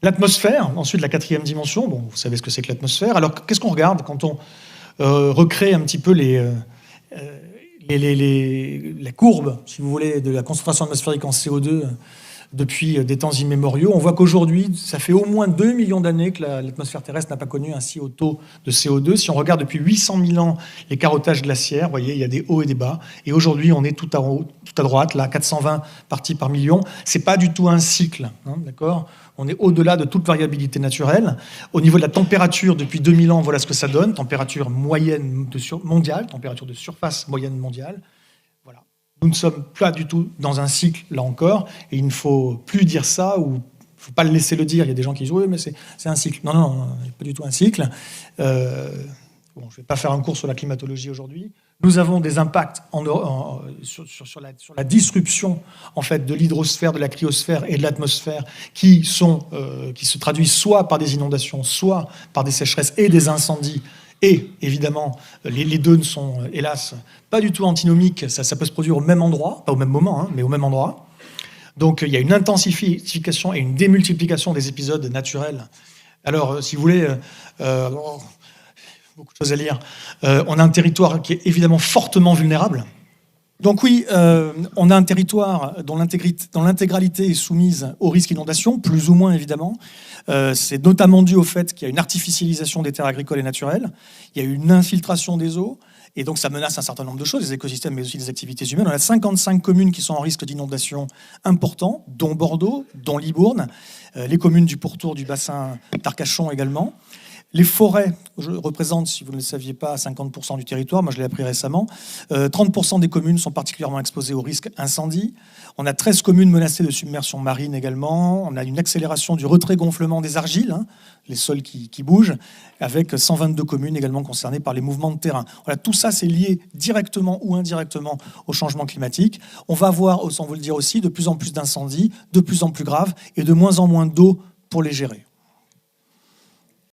L'atmosphère, ensuite la quatrième dimension. Bon, vous savez ce que c'est que l'atmosphère. Alors, qu'est-ce qu'on regarde quand on recrée un petit peu les courbes, si vous voulez, de la concentration atmosphérique en CO2 depuis des temps immémoriaux? On voit qu'aujourd'hui, ça fait au moins 2 millions d'années que l'atmosphère terrestre n'a pas connu un si haut taux de CO2. Si on regarde depuis 800 000 ans les carottages glaciaires, vous voyez, il y a des hauts et des bas. Et aujourd'hui, on est tout à droite, là, 420 parties par million. C'est pas du tout un cycle, hein, d'accord? On est au-delà de toute variabilité naturelle. Au niveau de la température, depuis 2000 ans, voilà ce que ça donne. Température moyenne mondiale, température de surface moyenne mondiale. Voilà. Nous ne sommes pas du tout dans un cycle, là encore, et il ne faut plus dire ça, ou il ne faut pas le laisser le dire. Il y a des gens qui disent « oui, mais c'est un cycle ». Non, non, pas du tout un cycle. Bon, je ne vais pas faire un cours sur la climatologie aujourd'hui. Nous avons des impacts sur la disruption en fait, de l'hydrosphère, de la cryosphère et de l'atmosphère qui se traduisent soit par des inondations, soit par des sécheresses et des incendies. Et évidemment, les deux ne sont, hélas, pas du tout antinomiques. Ça peut se produire au même endroit, pas au même moment, hein, mais au même endroit. Donc il y a une intensification et une démultiplication des épisodes naturels. Alors, si vous voulez... beaucoup de choses à lire. On a un territoire qui est évidemment fortement vulnérable. Donc oui, on a un territoire dont l'intégralité est soumise au risque d'inondation, plus ou moins évidemment. C'est notamment dû au fait qu'il y a une artificialisation des terres agricoles et naturelles, il y a une infiltration des eaux, et donc ça menace un certain nombre de choses, les écosystèmes, mais aussi les activités humaines. On a 55 communes qui sont en risque d'inondation important, dont Bordeaux, dont Libourne, les communes du pourtour du bassin d'Arcachon également. Les forêts représentent, si vous ne le saviez pas, 50% du territoire. Moi, je l'ai appris récemment. 30% des communes sont particulièrement exposées au risque incendie. On a 13 communes menacées de submersion marine également. On a une accélération du retrait-gonflement des argiles, hein, les sols qui bougent, avec 122 communes également concernées par les mouvements de terrain. Voilà, tout ça, c'est lié directement ou indirectement au changement climatique. On va avoir, sans vous le dire aussi, de plus en plus d'incendies, de plus en plus graves, et de moins en moins d'eau pour les gérer.